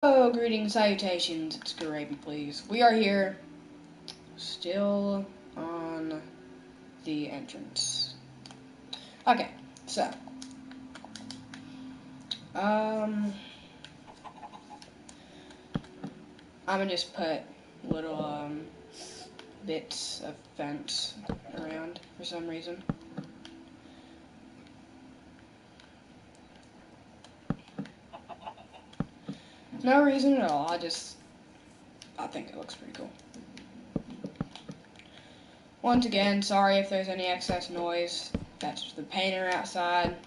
Oh, greetings, salutations, it's Gravy, please. We are here, still on the entrance. Okay, so, I'm gonna just put little, bits of fence around for some reason. No reason at all, I think it looks pretty cool. Once again, sorry if there's any excess noise. That's the painter outside.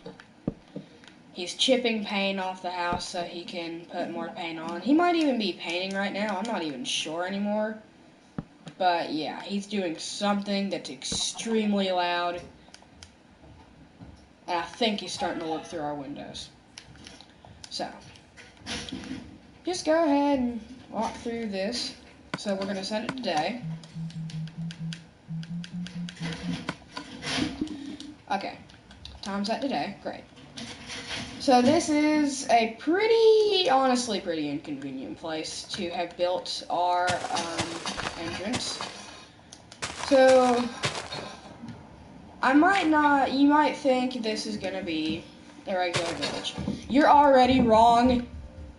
He's chipping paint off the house so he can put more paint on. He might even be painting right now. I'm not even sure anymore. But yeah, he's doing something that's extremely loud. And I think he's starting to look through our windows. So, just go ahead and walk through this. So we're going to send it today. Okay, time's set today. Great. So this is a honestly pretty inconvenient place to have built our entrance. So, you might think this is gonna be a regular village. You're already wrong.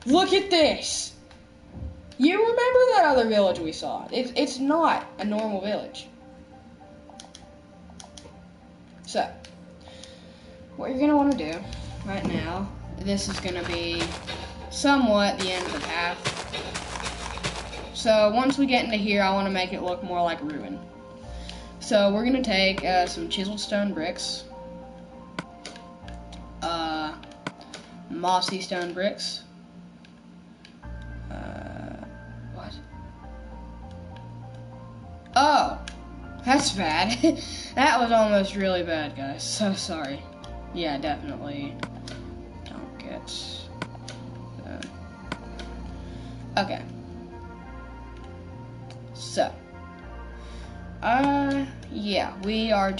Look at this. You remember that other village we saw. It's not a normal village. So, what you're gonna wanna do right now, this is gonna be somewhat the end of the path. So once we get into here, I wanna make it look more like a ruin. So we're gonna take some chiseled stone bricks, mossy stone bricks, what? Oh, that's bad. That was almost really bad, guys. So sorry. Yeah, definitely don't get that. Okay. So, yeah, we're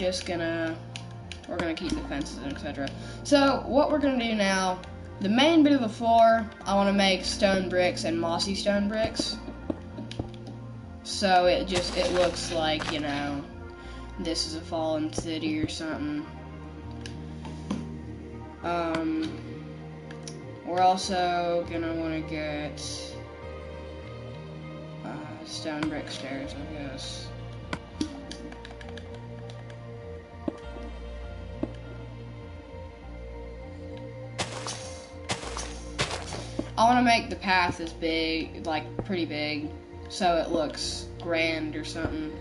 gonna keep the fences and etc. So, what we're gonna do now, the main bit of the floor, I wanna make stone bricks and mossy stone bricks. So it looks like, this is a fallen city or something. We're also gonna wanna get, stone brick stairs, I guess. I want to make the path as big, like pretty big, so it looks grand or something.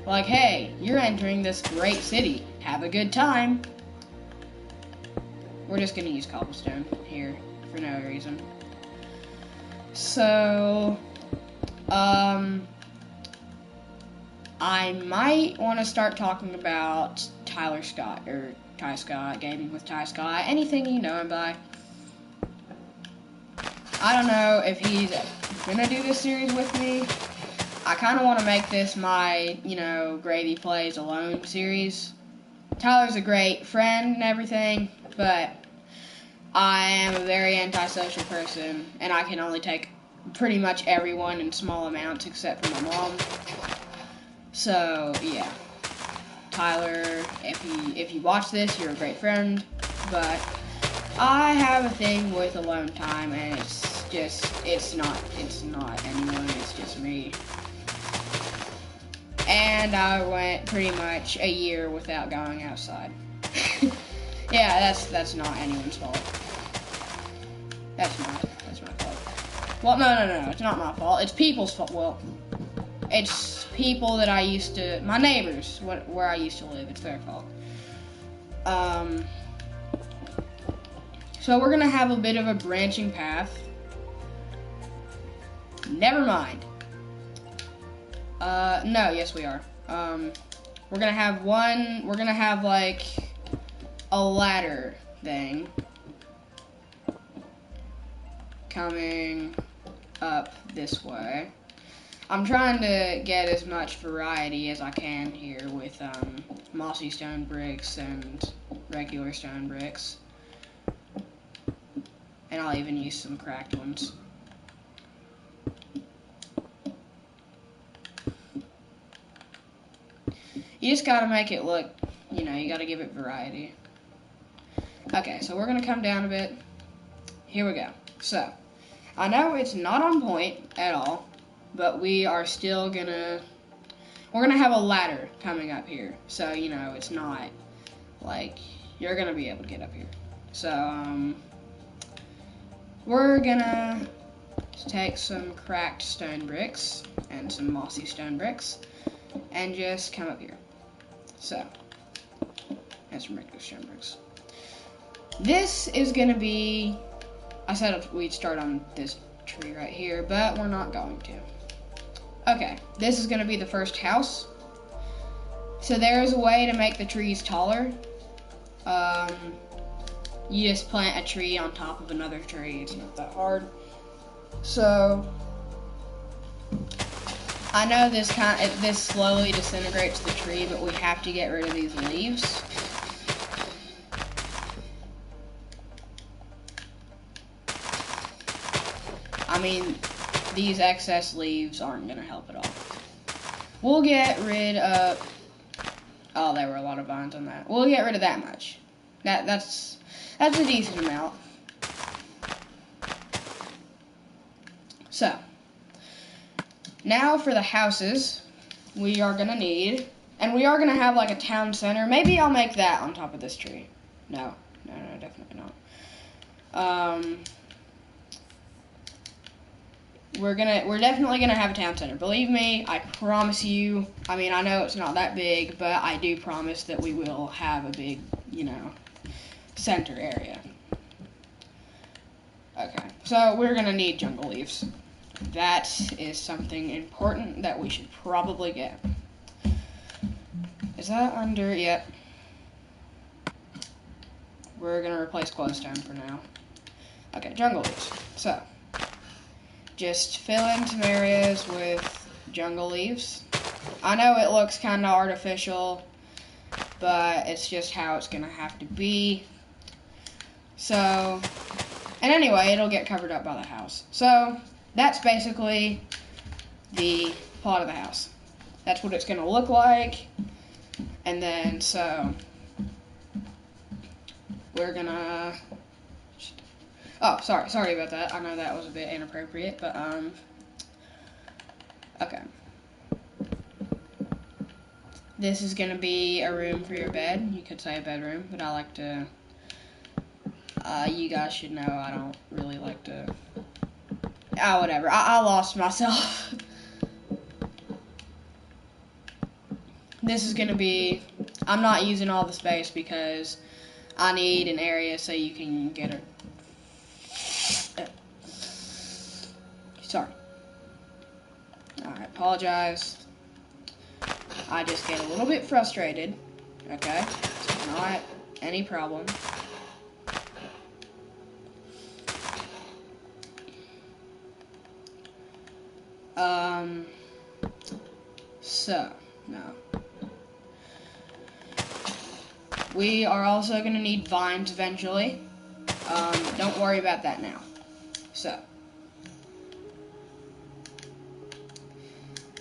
Like, hey, you're entering this great city. Have a good time. We're just gonna use cobblestone here for no reason. So, I might want to start talking about Tyler Scott, or Ty Scott, Gaming with Ty Scott, anything you know him by. I don't know if he's gonna do this series with me. I kind of want to make this my, Gravy Plays Alone series. Tyler's a great friend and everything, but I am a very antisocial person, and I can only take pretty much everyone in small amounts except for my mom. So, yeah. Tyler, if you watch this, you're a great friend, but I have a thing with alone time, and it's not anyone, it's just me. And I went pretty much a year without going outside. Yeah, that's not anyone's fault. That's my fault. Well, no, it's not my fault. It's people's fault. Well, it's people that my neighbors, where I used to live. It's their fault. So we're gonna have a bit of a branching path. Never mind. No, yes we are. We're gonna have like a ladder thing coming up this way. I'm trying to get as much variety as I can here with mossy stone bricks and regular stone bricks. And I'll even use some cracked ones. You just gotta make it look, you know, you gotta give it variety. Okay, so we're gonna come down a bit. Here we go. So, I know it's not on point at all, but we are still we're gonna have a ladder coming up here. So, you know, it's not like, you're gonna be able to get up here. So, we're gonna take some cracked stone bricks and some mossy stone bricks and just come up here. So, that's some regular stone bricks. This is gonna be, I said we'd start on this tree right here, but we're not going to. Okay, this is gonna be the first house. So there's a way to make the trees taller. You just plant a tree on top of another tree. It's not that hard. So I know this slowly disintegrates the tree, but we have to get rid of these leaves. I mean, these excess leaves aren't gonna help at all. We'll get rid of, oh, there were a lot of vines on that. We'll get rid of that much. That's a decent amount. So, now for the houses, we are gonna need, and we are gonna have like a town center. Maybe I'll make that on top of this tree. No, definitely not. We're definitely gonna have a town center. Believe me, I promise you. I mean, I know it's not that big, but I do promise that we will have a big, you know, center area. Okay, so we're gonna need jungle leaves. That is something important that we should probably get. Is that under? Yep. We're gonna replace glowstone for now. Okay, jungle leaves. So, just fill in some areas with jungle leaves. I know it looks kind of artificial, but it's just how it's gonna have to be. So, and anyway, it'll get covered up by the house. So, that's basically the plot of the house. That's what it's gonna look like. And then, so, we're gonna, oh, sorry about that. I know that was a bit inappropriate, but, okay. This is gonna be a room for your bed. You could say a bedroom, but I like to, you guys should know I don't really like to, whatever. I lost myself. This is gonna be, I'm not using all the space because I need an area so you can get it. Sorry. I apologize. I just get a little bit frustrated. Okay? It's not any problem. So, no. We are also going to need vines eventually. Don't worry about that now. So,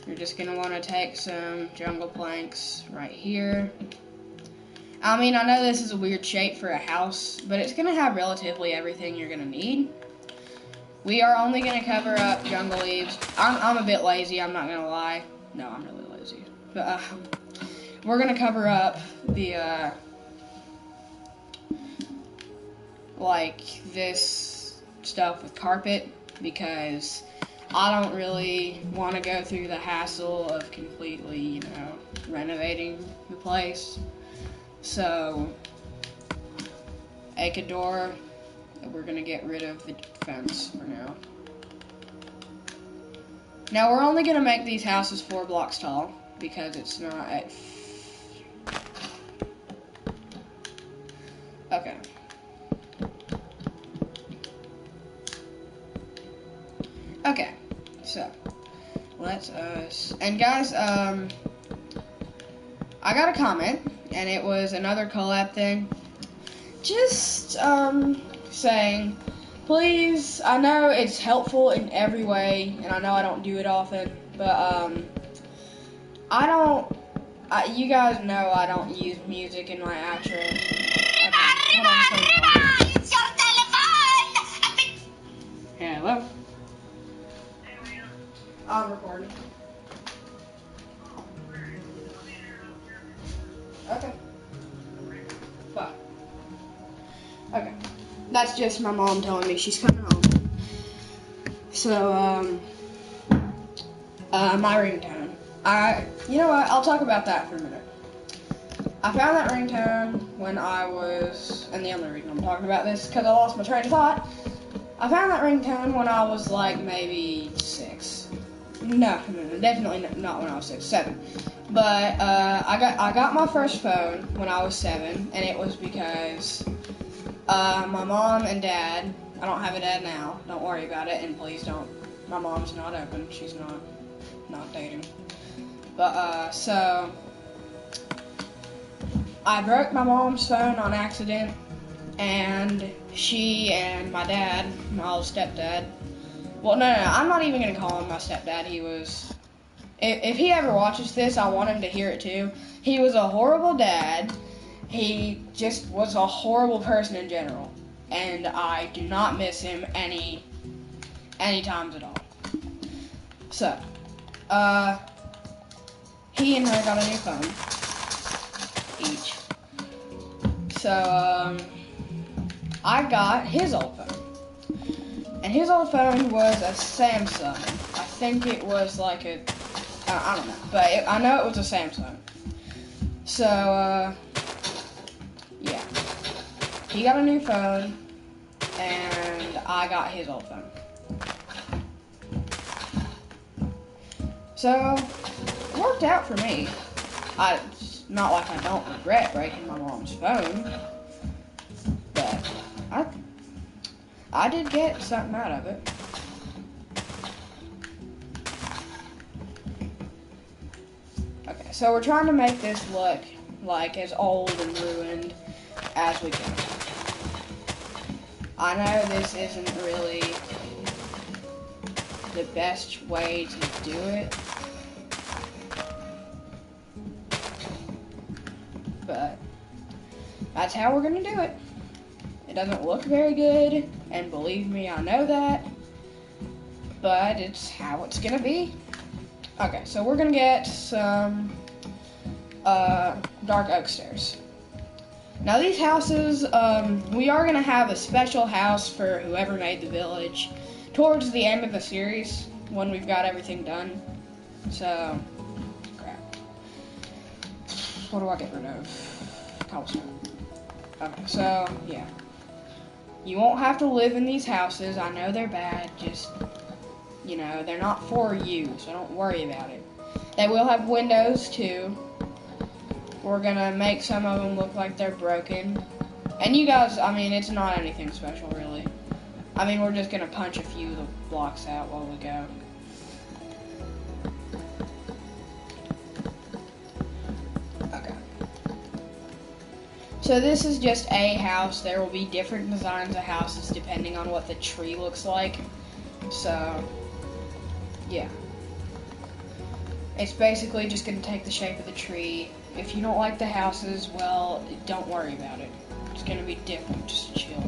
you're just going to want to take some jungle planks right here. I mean, I know this is a weird shape for a house, but it's going to have relatively everything you're going to need. We are only going to cover up jungle leaves. I'm a bit lazy, I'm not going to lie. No, I'm really lazy. But we're going to cover up the, like this stuff with carpet because I don't really want to go through the hassle of completely, you know, renovating the place. So, Ekador, we're going to get rid of the fence for now. Now, we're only going to make these houses 4 blocks tall because it's not at... Okay. Okay, so, let's, and guys, I got a comment, and it was another collab thing, just, saying, please, I know it's helpful in every way, and I know I don't do it often, but, You guys know I don't use music in my outro. Okay, hold on, It's your telephone! Hello? I'm recording. Okay. Bye. Okay. That's just my mom telling me she's coming home. So, my ringtone. You know what? I'll talk about that for a minute. I found that ringtone when I was, and the only reason I'm talking about this is because I lost my train of thought. I found that ringtone when I was like maybe 6. No, definitely not when I was 6, 7. But I got my first phone when I was 7, and it was because my mom and dad. I don't have a dad now. Don't worry about it, and please don't. My mom's not open. She's not dating. But so I broke my mom's phone on accident, and she and my dad, my old stepdad. Well, no, I'm not even gonna call him my stepdad. He was. If he ever watches this, I want him to hear it too. He was a horrible dad. He just was a horrible person in general, and I do not miss him any times at all. So, he and her got a new phone each. So, I got his old phone, and his old phone was a Samsung. I think it was like a, I don't know, but I know it was a Samsung. So, yeah, he got a new phone, and I got his old phone. So, it worked out for me. It's not like I don't regret breaking my mom's phone, but I did get something out of it. Okay, so we're trying to make this look like as old and ruined as we can. I know this isn't really the best way to do it, but that's how we're gonna do it. It doesn't look very good, and believe me, I know that, but it's how it's gonna be. Okay, so we're gonna get some dark oak stairs. Now these houses, we are gonna have a special house for whoever made the village towards the end of the series when we've got everything done. So, crap. What do I get rid of? Cobblestone. Okay, so yeah. You won't have to live in these houses. I know they're bad, just, you know, they're not for you, so don't worry about it. They will have windows too. We're gonna make some of them look like they're broken. And you guys, I mean, it's not anything special really. I mean, we're just gonna punch a few of the blocks out while we go. Okay. So this is just a house. There will be different designs of houses depending on what the tree looks like. So, yeah. It's basically just gonna take the shape of the tree. If you don't like the houses, well, don't worry about it. It's gonna be different, just chill.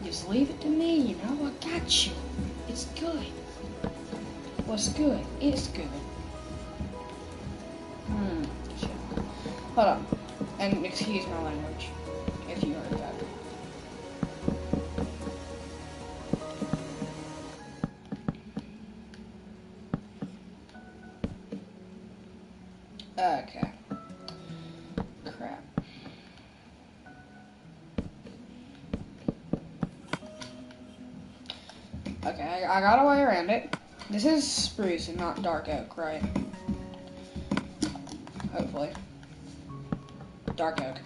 Just leave it to me, you know, I got you. It's good. What's good? It's good. Shit. Hold on. And excuse my language, if you heard that. Okay. Crap. Okay, I got a way around it. This is spruce and not dark oak, right? Hopefully. Dark oak.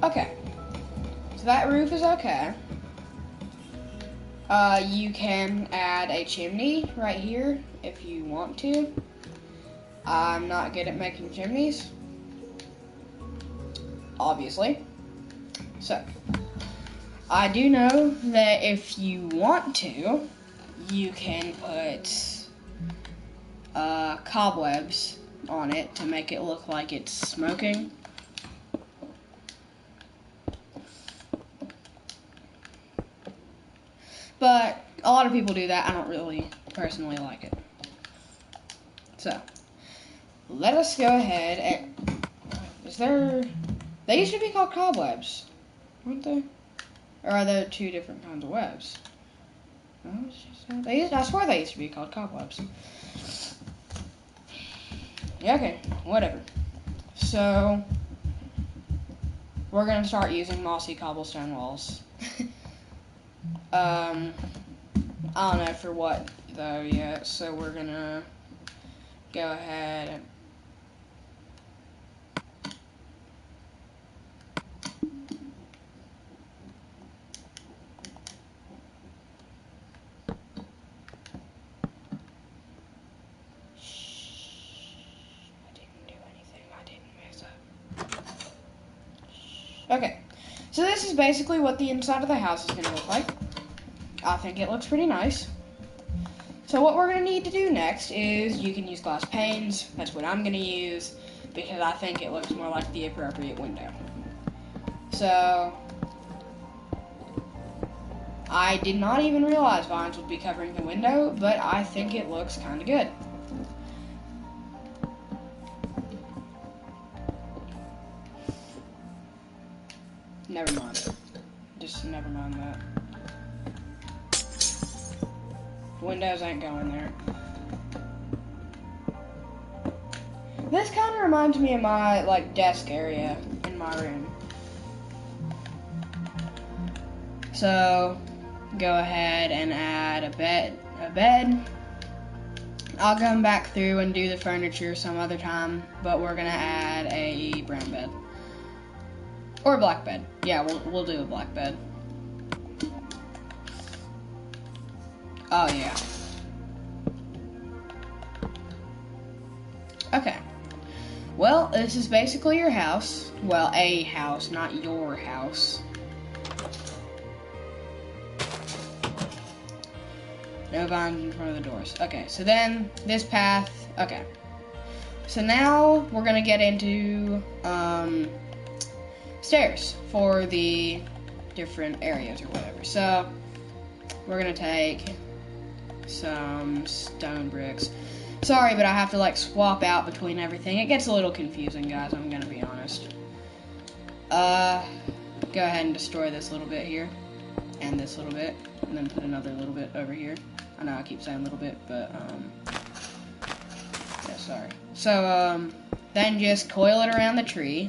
Okay. So that roof is okay. You can add a chimney right here if you want to. I'm not good at making chimneys, obviously. So, I do know that if you want to, you can put cobwebs on it to make it look like it's smoking. But a lot of people do that. I don't really personally like it. So, let us go ahead and... Is there... They used to be called cobwebs, weren't they? Or are there two different kinds of webs? No, it's just, I swear they used to be called cobwebs. Yeah, okay, whatever. So, we're going to start using mossy cobblestone walls. I don't know for what, though, yet. So, we're going to go ahead and... Okay, so this is basically what the inside of the house is going to look like. I think it looks pretty nice. So what we're going to need to do next is you can use glass panes. That's what I'm going to use because I think it looks more like the appropriate window. So I did not even realize vines would be covering the window, but I think it looks kind of good. Never mind. Just never mind that. Windows ain't going there. This kind of reminds me of my, desk area in my room. So, go ahead and add a bed. I'll come back through and do the furniture some other time, but we're gonna add a brown bed. Or a black bed. Yeah, we'll do a black bed. Oh, yeah. Okay. Well, this is basically your house. Well, a house, not your house. No vines in front of the doors. Okay, so then this path. Okay. So now we're going to get into stairs for the different areas or whatever. So we're going to take some stone bricks. Sorry, but I have to swap out between everything. It gets a little confusing, guys, I'm gonna be honest. Go ahead and destroy this little bit here. And this little bit. And then put another little bit over here. I know I keep saying little bit, but, yeah, sorry. So, then just coil it around the tree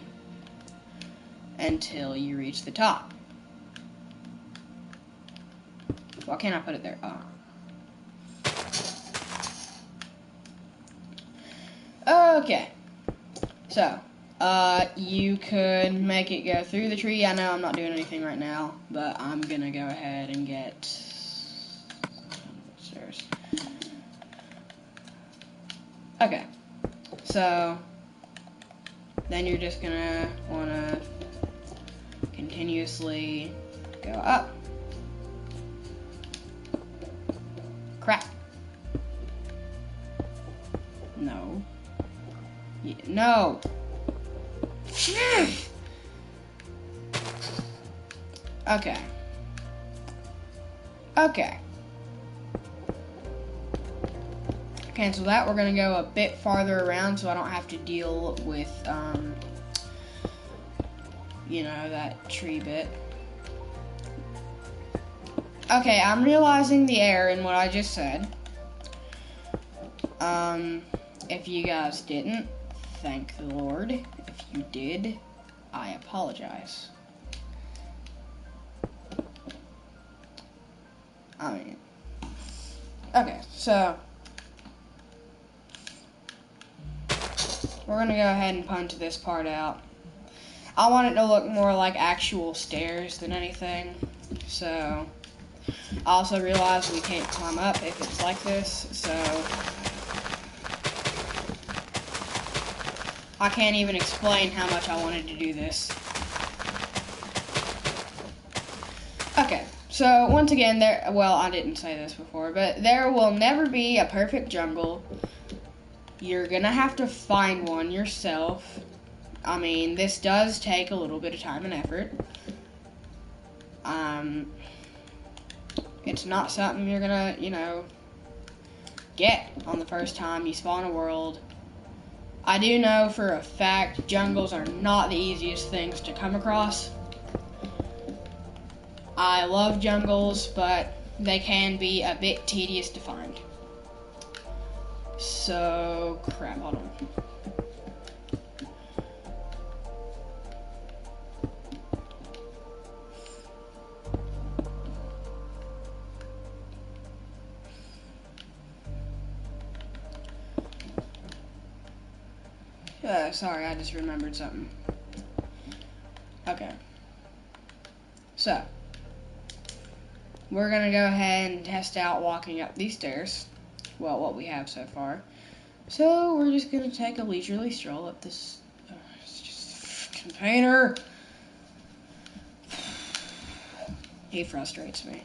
until you reach the top. Why can't I put it there? Oh. Okay, so, you could make it go through the tree. I know I'm not doing anything right now, but I'm gonna go ahead and get stairs. Okay, so, then you're just gonna wanna continuously go up. Crap. No. Yeah, no. Okay. Okay. Cancel that. We're gonna go a bit farther around so I don't have to deal with, you know, that tree bit. Okay, I'm realizing the error in what I just said. If you guys didn't, thank the Lord. If you did, I apologize. Okay, so we're gonna go ahead and punch this part out. I want it to look more like actual stairs than anything, so I also realize we can't climb up if it's like this, so I can't even explain how much I wanted to do this. So once again, I didn't say this before, but there will never be a perfect jungle. You're gonna have to find one yourself. I mean, this does take a little bit of time and effort. It's not something you're gonna, get on the first time you spawn a world. I do know for a fact jungles are not the easiest things to come across. I love jungles, but they can be a bit tedious to find. So, crap, hold on. Sorry, I just remembered something. Okay. So, we're going to go ahead and test out walking up these stairs. Well, what we have so far. So, we're just going to take a leisurely stroll up this... it's just a container. He frustrates me.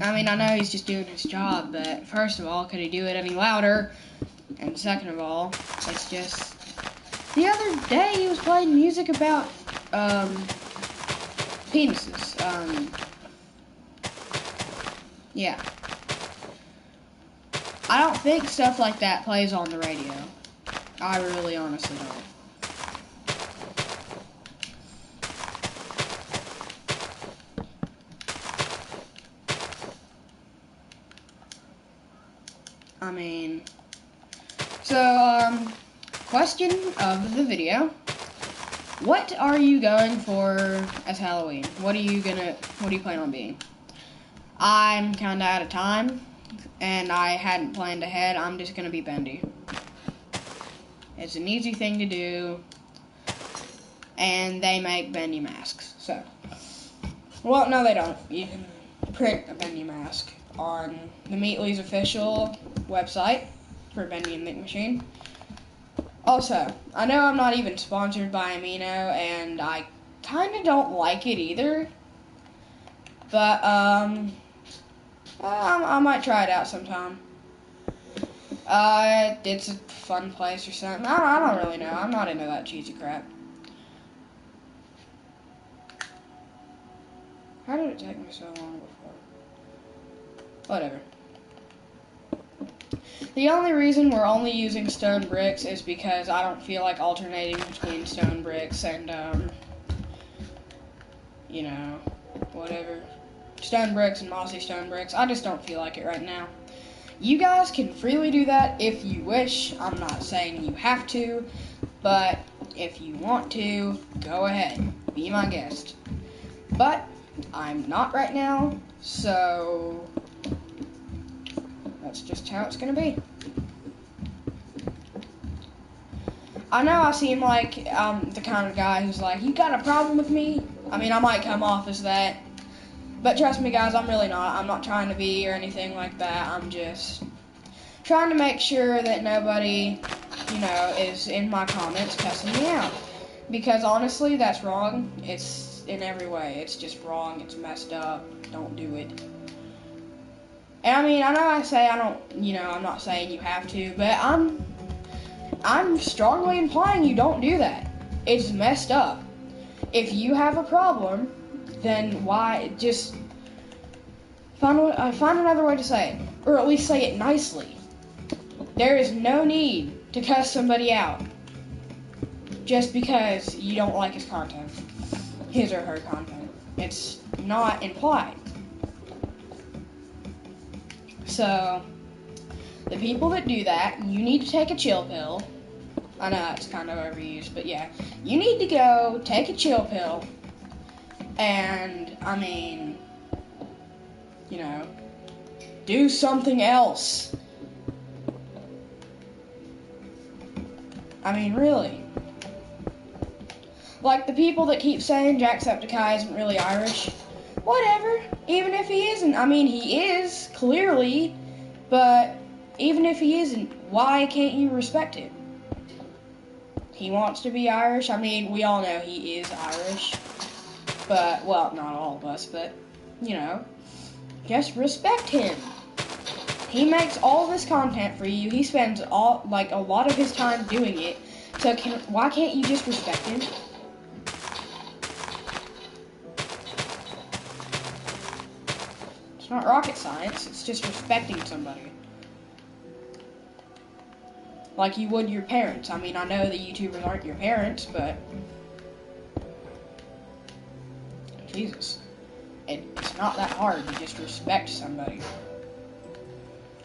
I mean, I know he's just doing his job, but first of all, could he do it any louder? And second of all, it's just... The other day, he was playing music about, penises. Yeah. I don't think stuff like that plays on the radio. I really honestly don't. I mean, so, question of the video. What are you going for as Halloween? What do you plan on being? I'm kinda out of time, and I hadn't planned ahead. I'm just gonna be Bendy. It's an easy thing to do, and they make Bendy masks, so. Well, no they don't. You can print a Bendy mask on the Meatly's official website for Bendy and Meat Machine. Also, I know I'm not even sponsored by Amino, and I kind of don't like it either, but I might try it out sometime. It's a fun place or something. I don't really know. I'm not into that cheesy crap. How did it take me so long before? Whatever. The only reason we're only using stone bricks is because I don't feel like alternating between stone bricks and, whatever. Stone bricks and mossy stone bricks. I just don't feel like it right now. You guys can freely do that if you wish. I'm not saying you have to, but if you want to, go ahead. Be my guest. But I'm not right now, so that's just how it's gonna be. I know I seem like the kind of guy who's like, you got a problem with me? I mean, I might come off as that, but trust me guys, I'm really not. I'm not trying to be or anything like that. I'm just trying to make sure that nobody, is in my comments cussing me out. Because honestly, that's wrong. It's in every way. It's just wrong. It's messed up. Don't do it. And I mean, I know I say I don't, I'm not saying you have to, but I'm strongly implying you don't do that. It's messed up. If you have a problem, then why just find another way to say it, or at least say it nicely. There is no need to cuss somebody out just because you don't like his content, his or her content. It's not implied. So, the people that do that, you need to take a chill pill. I know it's kind of overused, but yeah. You need to go take a chill pill and, do something else. Really. Like the people that keep saying Jacksepticeye isn't really Irish. Whatever. Even if he isn't. He is, clearly. But even if he isn't, why can't you respect it? he wants to be Irish. I mean, we all know he is Irish. But, well, not all of us, but, you know, just respect him. He makes all this content for you. He spends a lot of his time doing it. So why can't you just respect him? It's not rocket science. It's just respecting somebody. Like you would your parents. I mean, I know that YouTubers aren't your parents, but Jesus. It's not that hard to just respect somebody.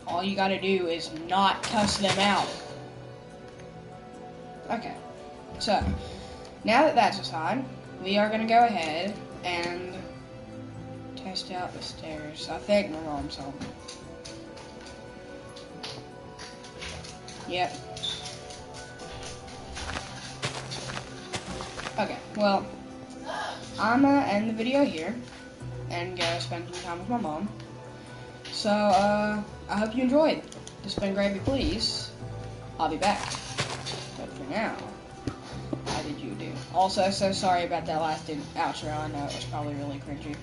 All you gotta do is not cuss them out. Okay, so now that that's aside, we are gonna go ahead and test out the stairs. I think my mom's home. Yep. Okay, well, I'm gonna end the video here and go spend some time with my mom. So, I hope you enjoyed. This has been Gravy Please. I'll be back. But for now, how did you do? Also, so sorry about that last outro. I know it was probably really cringy.